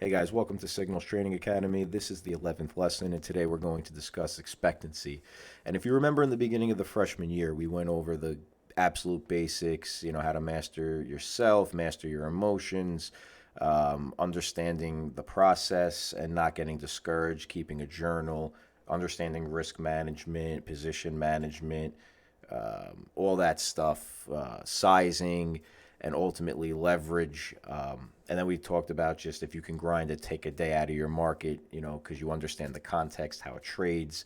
Hey guys, welcome to Cignals Training Academy. This is the 11th lesson, and today we're going to discuss expectancy. And if you remember in the beginning of the freshman year, we went over the absolute basics, how to master yourself, master your emotions, understanding the process and not getting discouraged, keeping a journal, understanding risk management, position management, all that stuff, sizing, and ultimately leverage. And then we talked about just if you can grind it, take a day out of your market, because you understand the context, how it trades.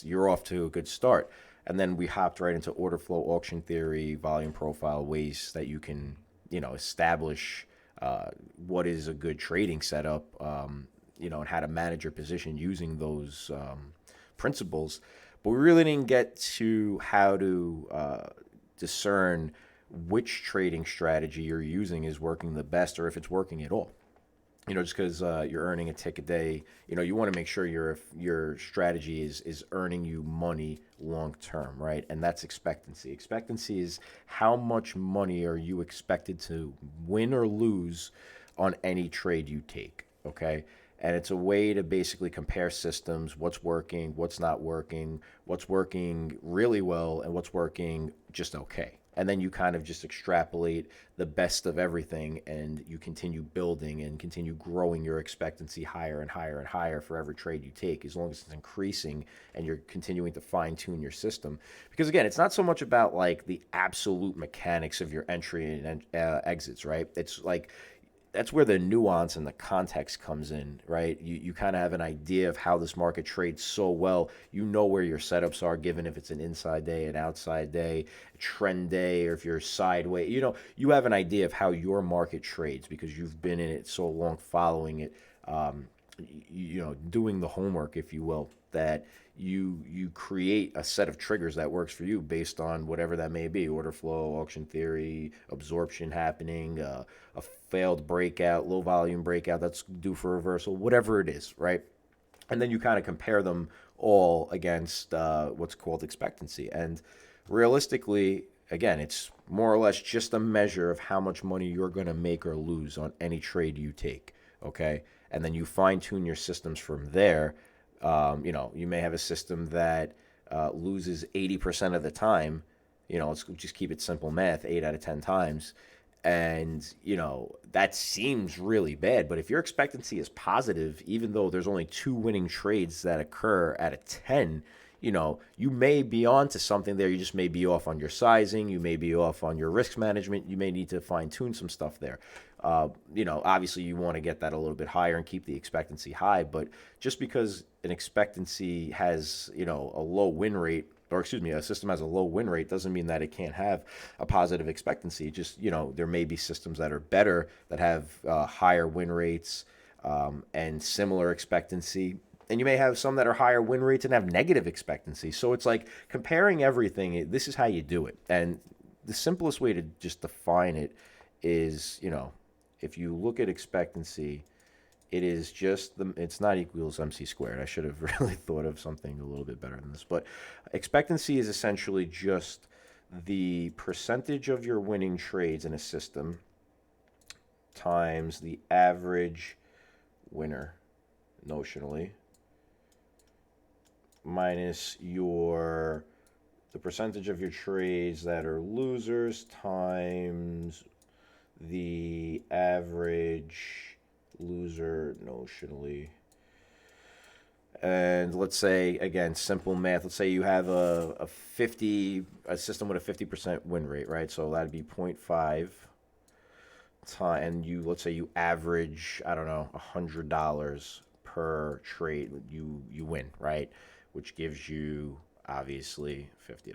You're off to a good start. And then we hopped right into order flow, auction theory, volume profile, ways that you can, establish what is a good trading setup, and how to manage your position using those principles. But we really didn't get to how to discern which trading strategy you're using is working the best or if it's working at all. Just because you're earning a tick a day, you want to make sure your strategy is earning you money long term, right? And that's expectancy. Expectancy is how much money are you expected to win or lose on any trade you take, okay? And it's a way to basically compare systems, what's working, what's working really well, and what's working just okay. And then you kind of just extrapolate the best of everything and you continue building and continue growing your expectancy higher and higher and higher for every trade you take, as long as it's increasing and you're continuing to fine tune your system. Because again, it's not so much about like the absolute mechanics of your entry and exits, right? It's like that's where the nuance and the context comes in, right? You kind of have an idea of how this market trades so well. You know where your setups are, given if it's an inside day, an outside day, a trend day, or if you're sideways. You have an idea of how your market trades because you've been in it so long, following it, doing the homework, if you will, that you create a set of triggers that works for you based on whatever that may be: order flow, auction theory, absorption happening, a failed breakout, low volume breakout that's due for reversal, whatever it is, right? And then you kind of compare them all against what's called expectancy. And realistically, again, it's more or less just a measure of how much money you're going to make or lose on any trade you take, okay? And then you fine tune your systems from there. You may have a system that loses 80% of the time. Let's just keep it simple math, 8 out of 10 times. And, that seems really bad. But if your expectancy is positive, even though there's only two winning trades that occur out of 10, you may be on to something there. You just may be off on your sizing. You may be off on your risk management. You may need to fine tune some stuff there. Obviously you want to get that a little bit higher and keep the expectancy high. But just because an expectancy has, a low win rate, or excuse me, a system has a low win rate doesn't mean that it can't have a positive expectancy. Just, there may be systems that are better that have higher win rates and similar expectancy. And you may have some that are higher win rates and have negative expectancy. So it's like comparing everything. This is how you do it. And the simplest way to just define it is, if you look at expectancy, it's not equals MC squared. I should have really thought of something a little bit better than this. But expectancy is essentially just the percentage of your winning trades in a system times the average winner notionally minus the percentage of your trades that are losers times the average loser notionally. And let's say, again, simple math. Let's say you have a system with a 50% win rate, right? So that'd be 0.5 time, and let's say you average, I don't know, $100 per trade. You win, right? Which gives you obviously $50,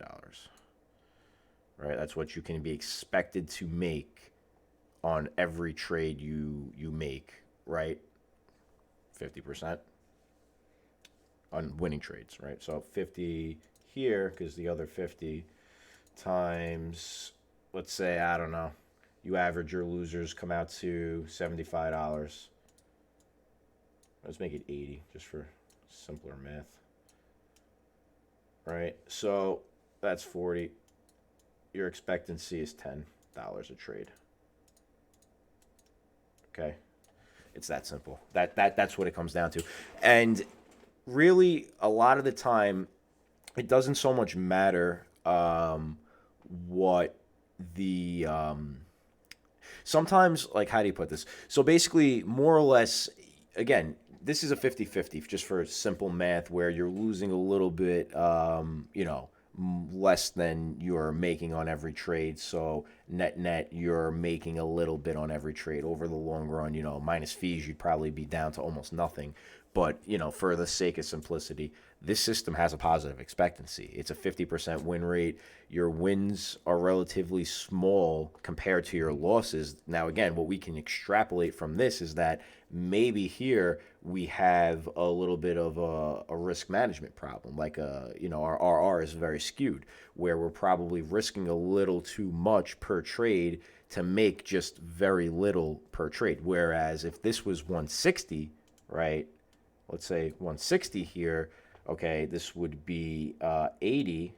right? That's what you can be expected to make on every trade you make, right? 50% on winning trades, right? So 50 here, because the other 50 times, let's say, I don't know, you average your losers come out to $75. Let's make it 80 just for simpler math, right? So that's 40. Your expectancy is $10 a trade. Okay. It's that simple. That's what it comes down to. And really, a lot of the time, it doesn't so much matter what the sometimes, like, how do you put this? So basically, more or less, again, this is a 50-50, just for simple math, where you're losing a little bit, less than you're making on every trade. So net, you're making a little bit on every trade. Over the long run, minus fees, you'd probably be down to almost nothing. But, for the sake of simplicity, this system has a positive expectancy. It's a 50% win rate. Your wins are relatively small compared to your losses. Now, again, what we can extrapolate from this is that maybe here we have a little bit of a risk management problem. Like, our RR is very skewed, where we're probably risking a little too much per trade to make just very little per trade. Whereas if this was 160, right? Let's say 160 here. Okay, this would be 80.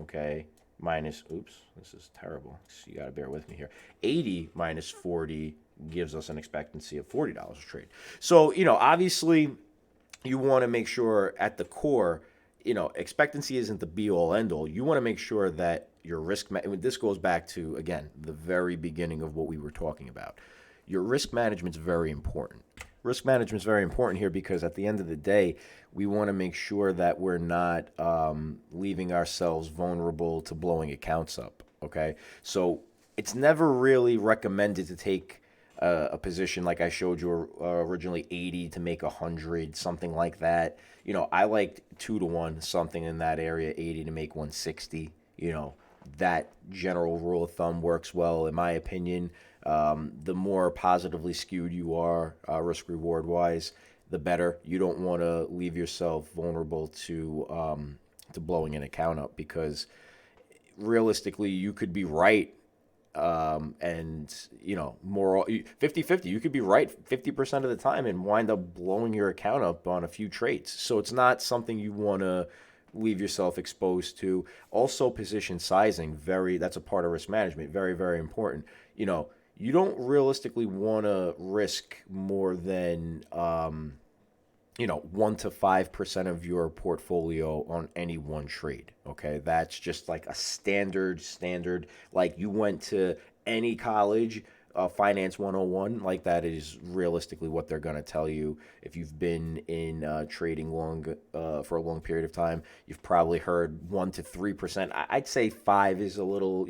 Okay, minus, oops, this is terrible. So you got to bear with me here. 80 minus 40 gives us an expectancy of $40 a trade. So, obviously, you want to make sure at the core, expectancy isn't the be all end all. You want to make sure that your this goes back to, again, the very beginning of what we were talking about. Your risk management is very important. Risk management is very important here because at the end of the day, we want to make sure that we're not leaving ourselves vulnerable to blowing accounts up. Okay, so it's never really recommended to take a position like I showed you originally, 80 to make 100, something like that. I liked 2 to 1, something in that area, 80 to make 160. That general rule of thumb works well, in my opinion. The more positively skewed you are, risk reward wise, the better. You don't want to leave yourself vulnerable to blowing an account up, because realistically you could be right, and more 50-50. You could be right 50% of the time and wind up blowing your account up on a few trades. So it's not something you want to leave yourself exposed to. Also, position sizing, that's a part of risk management, very, very important. You don't realistically want to risk more than 1 to 5% of your portfolio on any one trade. Okay, that's just like a standard. Like, you went to any college, finance 101, like, that is realistically what they're going to tell you. If you've been in trading for a long period of time, you've probably heard 1 to 3%. I'd say 5 is a little,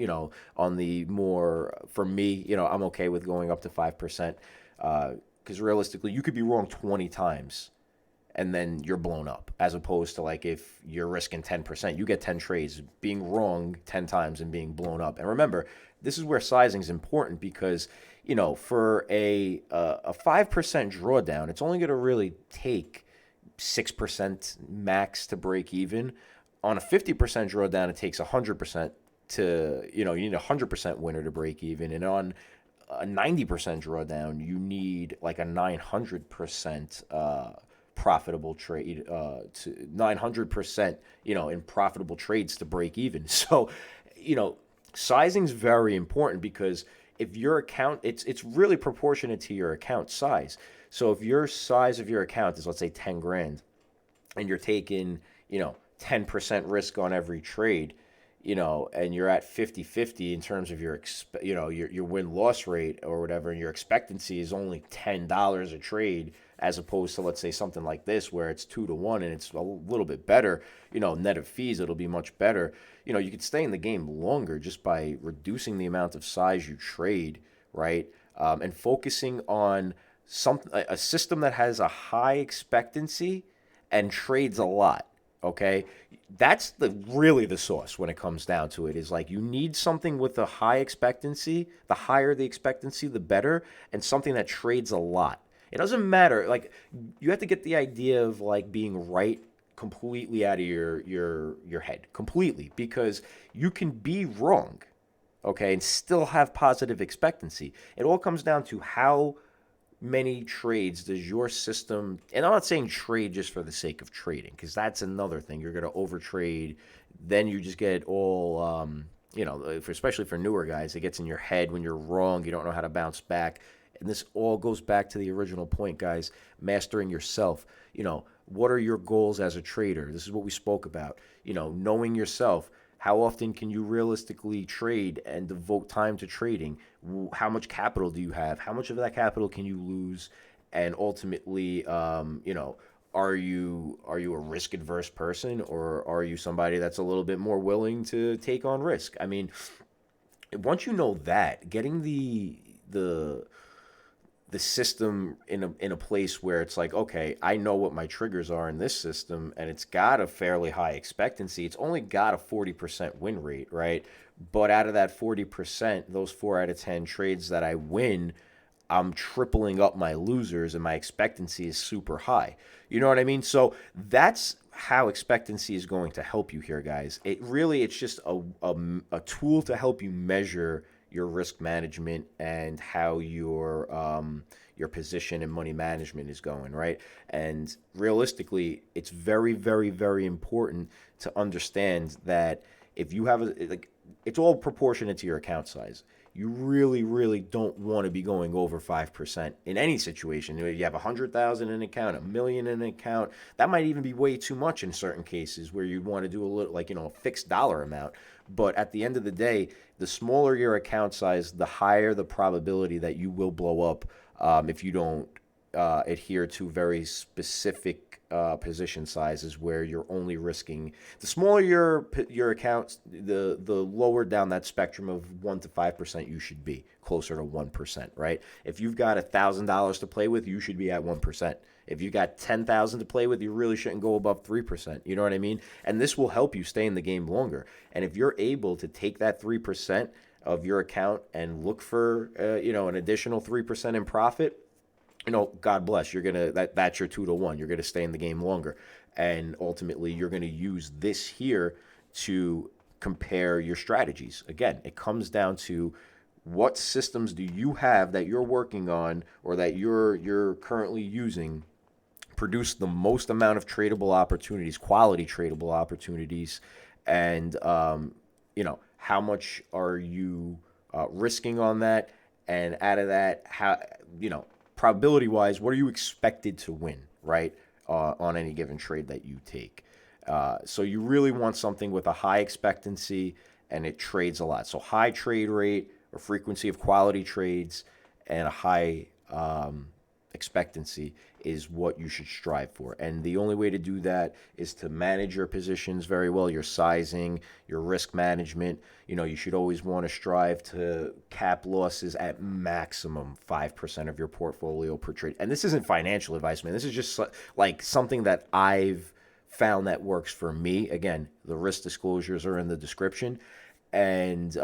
on the more, for me, I'm okay with going up to 5%, because realistically you could be wrong 20 times and then you're blown up, as opposed to, like, if you're risking 10%, you get 10 trades, being wrong 10 times and being blown up. And remember, this is where sizing is important, because for a 5% drawdown, it's only going to really take 6% max to break even. On a 50% drawdown, it takes 100% to, you need a 100% winner to break even. And on a 90% drawdown, you need like a 900% profitable trade, to 900%, in profitable trades to break even. So, sizing is very important, because if your account, it's really proportionate to your account size. So if your size of your account is, let's say, 10 grand, and you're taking 10% risk on every trade, and you're at 50-50 in terms of your win-loss rate or whatever, and your expectancy is only $10 a trade, as opposed to, let's say, something like this where it's 2 to 1 and it's a little bit better, net of fees, it'll be much better. You could stay in the game longer just by reducing the amount of size you trade, right? And focusing on a system that has a high expectancy and trades a lot. Okay, that's really the sauce when it comes down to it. Is like, you need something with a high expectancy. The higher the expectancy, the better, and something that trades a lot. It doesn't matter. Like, you have to get the idea of, like, being right completely out of your head, completely, because you can be wrong, okay, and still have positive expectancy. It all comes down to how many trades does your system, and I'm not saying trade just for the sake of trading, because that's another thing. You're going to overtrade, then you just get all, especially for newer guys, it gets in your head when you're wrong, you don't know how to bounce back. And this all goes back to the original point, guys, mastering yourself. What are your goals as a trader? This is what we spoke about. Knowing yourself. How often can you realistically trade and devote time to trading? How much capital do you have? How much of that capital can you lose? And ultimately, are you a risk adverse person, or are you somebody that's a little bit more willing to take on risk? I mean, once you know that, getting the system in a place where it's like, okay, I know what my triggers are in this system, and it's got a fairly high expectancy. It's only got a 40% win rate, right? But out of that 40%, those 4 out of 10 trades that I win, I'm tripling up my losers, and my expectancy is super high. You know what I mean? So that's how expectancy is going to help you here, guys. It's just a tool to help you measure your risk management and how your position and money management is going, right? And realistically, it's very, very, very important to understand that if you have it's all proportionate to your account size. You really, really don't want to be going over 5% in any situation. You have 100,000 in an account, 1 million in an account. That might even be way too much in certain cases where you want to do a little, a fixed dollar amount. But at the end of the day, the smaller your account size, the higher the probability that you will blow up if you don't adhere to very specific position sizes where you're only risking. The smaller your accounts, the lower down that spectrum of 1 to 5% you should be, closer to 1%, right? If you've got $1,000 to play with, you should be at 1%. If you got 10,000 to play with, you really shouldn't go above 3%. You know what I mean? And this will help you stay in the game longer. And if you're able to take that 3% of your account and look for an additional 3% in profit, God bless. That's your 2 to 1. You're gonna stay in the game longer, and ultimately, you're gonna use this here to compare your strategies. Again, it comes down to what systems do you have that you're working on or that you're currently using produce the most amount of tradable opportunities, quality tradable opportunities, and how much are you risking on that, and out of that, how probability wise, what are you expected to win, right, on any given trade that you take. So you really want something with a high expectancy and it trades a lot. So high trade rate or frequency of quality trades and a high expectancy is what you should strive for. And the only way to do that is to manage your positions very well, your sizing, your risk management. You should always want to strive to cap losses at maximum 5% of your portfolio per trade. And this isn't financial advice, man. This is just like something that I've found that works for me. Again, the risk disclosures are in the description. And,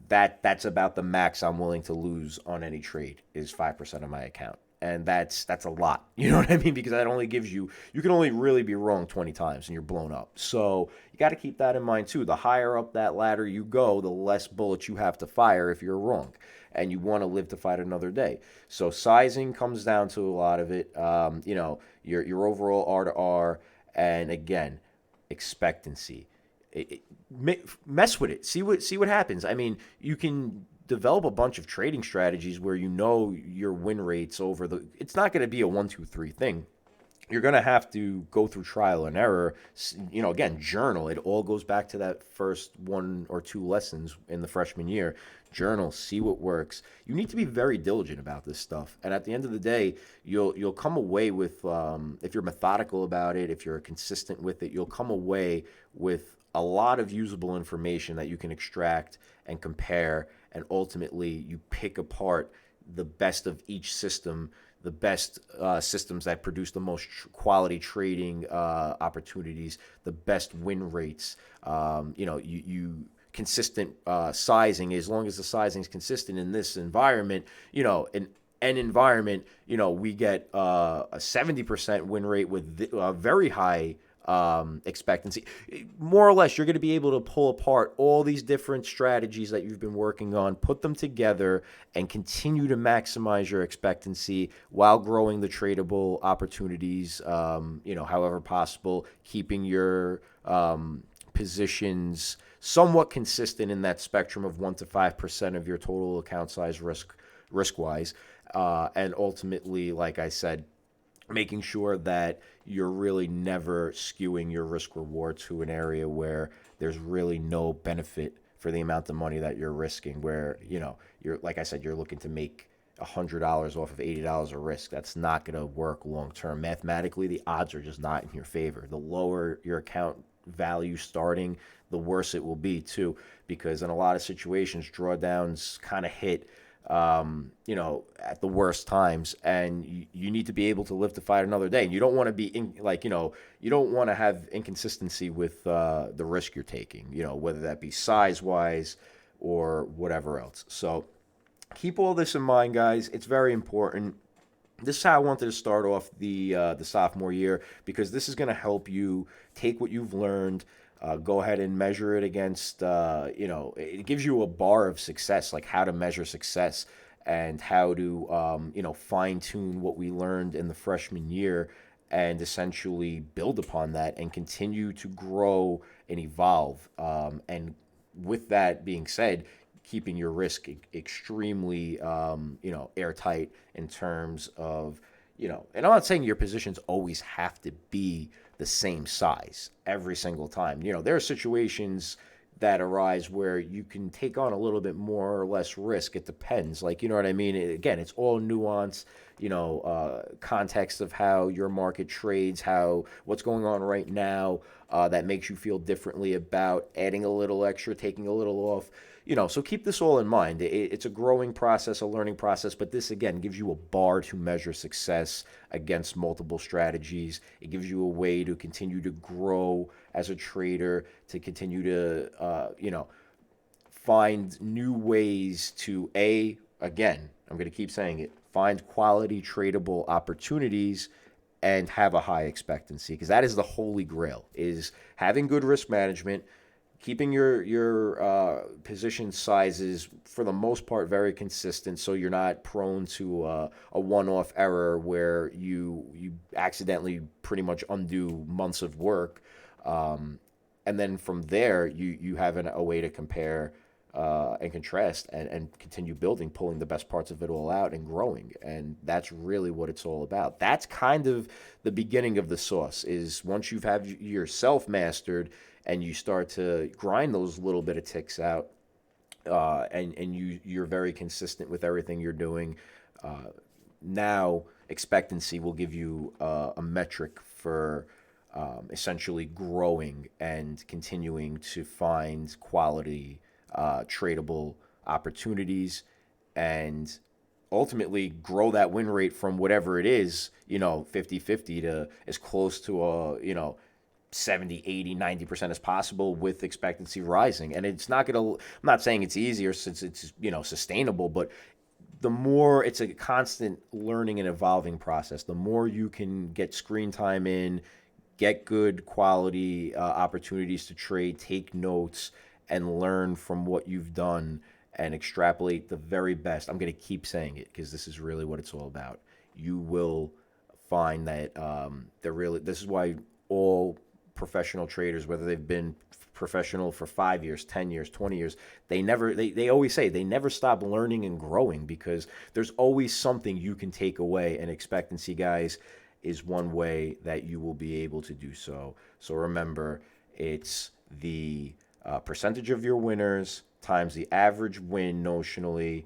that's about the max I'm willing to lose on any trade is 5% of my account. And that's a lot. You know what I mean? Because that only gives you can only really be wrong 20 times and you're blown up. So you got to keep that in mind too. The higher up that ladder you go, the less bullets you have to fire if you're wrong. And you want to live to fight another day. So sizing comes down to a lot of it. Your overall R to R, and again, expectancy. Mess with it. See what happens. I mean, you can develop a bunch of trading strategies where your win rates over it's not going to be a 1, 2, 3 thing. You're going to have to go through trial and error. Again, journal. It all goes back to that first 1 or 2 lessons in the freshman year. Journal, see what works. You need to be very diligent about this stuff. And at the end of the day, you'll come away with, if you're methodical about it, if you're consistent with it, you'll come away with a lot of usable information that you can extract and compare, and ultimately you pick apart the best of each system, the best systems that produce the most quality trading opportunities, the best win rates. You consistent sizing. As long as the sizing is consistent in this environment, an environment, we get a 70% win rate with a very high expectancy. More or less, you're going to be able to pull apart all these different strategies that you've been working on, put them together, and continue to maximize your expectancy while growing the tradable opportunities, however possible, keeping your positions somewhat consistent in that spectrum of 1 to 5% of your total account size risk risk wise, and ultimately, like I said, making sure that you're really never skewing your risk reward to an area where there's really no benefit for the amount of money that you're risking. Where you're, like I said, you're looking to make $100 off of $80 of risk. That's not going to work long term. Mathematically, the odds are just not in your favor. The lower your account value starting, the worse it will be too, because in a lot of situations, drawdowns kind of hit at the worst times, and you need to be able to live to fight another day. You don't want to be you don't want to have inconsistency with the risk you're taking, whether that be size wise or whatever else. So keep all this in mind, guys. It's very important. This is how I wanted to start off the sophomore year, because this is going to help you take what you've learned, go ahead and measure it against, it gives you a bar of success, like how to measure success and how to, fine tune what we learned in the freshman year and essentially build upon that and continue to grow and evolve. And with that being said, keeping your risk extremely, airtight in terms of, and I'm not saying your positions always have to be the same size every single time. There are situations that arise where you can take on a little bit more or less risk. It depends. Like, you know what I mean? Again, it's all nuance, context of how your market trades, what's going on right now that makes you feel differently about adding a little extra, taking a little off. So keep this all in mind. It's a growing process, a learning process, but this, again, gives you a bar to measure success against multiple strategies. It gives you a way to continue to grow as a trader, to continue to, find new ways to, again, I'm going to keep saying it, find quality tradable opportunities and have a high expectancy, because that is the holy grail, is having good risk management, keeping your position sizes for the most part very consistent, so you're not prone to a one-off error where you accidentally pretty much undo months of work, and then from there you have a way to compare and contrast and continue building, pulling the best parts of it all out and growing. And that's really what it's all about. That's kind of the beginning of the sauce, is once you've have yourself mastered and you start to grind those little bit of ticks out, and you're very consistent with everything you're doing. Now expectancy will give you a metric for essentially growing and continuing to find quality tradable opportunities, and ultimately grow that win rate from whatever it is, 50-50 to as close to a, 70, 80, 90% as possible, with expectancy rising. And it's not going to, I'm not saying it's easier since it's, sustainable, but the more, it's a constant learning and evolving process. The more you can get screen time in, get good quality opportunities to trade, take notes, and learn from what you've done and extrapolate the very best. I'm going to keep saying it because this is really what it's all about. You will find that this is why all professional traders, whether they've been professional for 5 years, 10 years, 20 years, they always say they never stop learning and growing, because there's always something you can take away, and expectancy, guys, is one way that you will be able to do so. So remember, it's the percentage of your winners times the average win notionally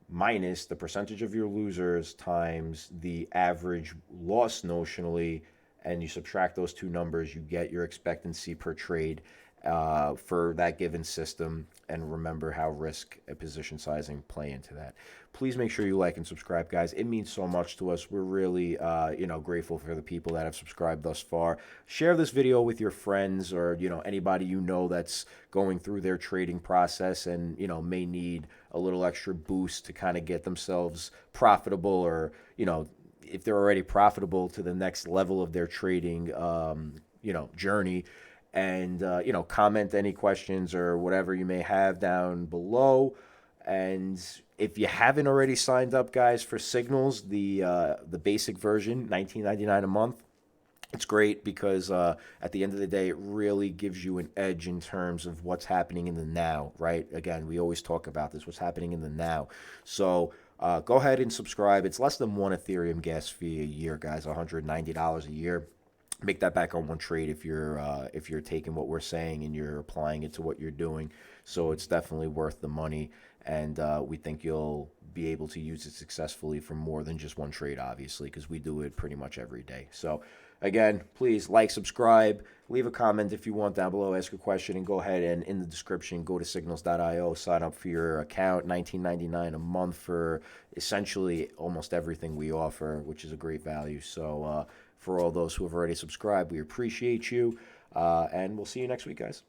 minus the percentage of your losers times the average loss notionally, and you subtract those two numbers, you get your expectancy per trade for that given system. And remember how risk and position sizing play into that. Please make sure you like and subscribe, guys. It means so much to us. We're really, grateful for the people that have subscribed thus far. Share this video with your friends, or, anybody that's going through their trading process and, may need a little extra boost to kind of get themselves profitable, or, if they're already profitable, to the next level of their trading, journey. And, comment any questions or whatever you may have down below. And if you haven't already signed up, guys, for Cignals, the basic version, $19.99 a month, it's great because at the end of the day, it really gives you an edge in terms of what's happening in the now, right? Again, we always talk about this, what's happening in the now. So Go ahead and subscribe. It's less than one Ethereum gas fee a year, guys. $190 a year. Make that back on one trade if you're taking what we're saying and you're applying it to what you're doing. So it's definitely worth the money, and we think you'll be able to use it successfully for more than just one trade, obviously, because we do it pretty much every day. So again, please like, subscribe, leave a comment if you want down below, ask a question, and go ahead and in the description go to signals.io, sign up for your account. $19.99 a month for essentially almost everything we offer, which is a great value. So for all those who have already subscribed, we appreciate you, and we'll see you next week, guys.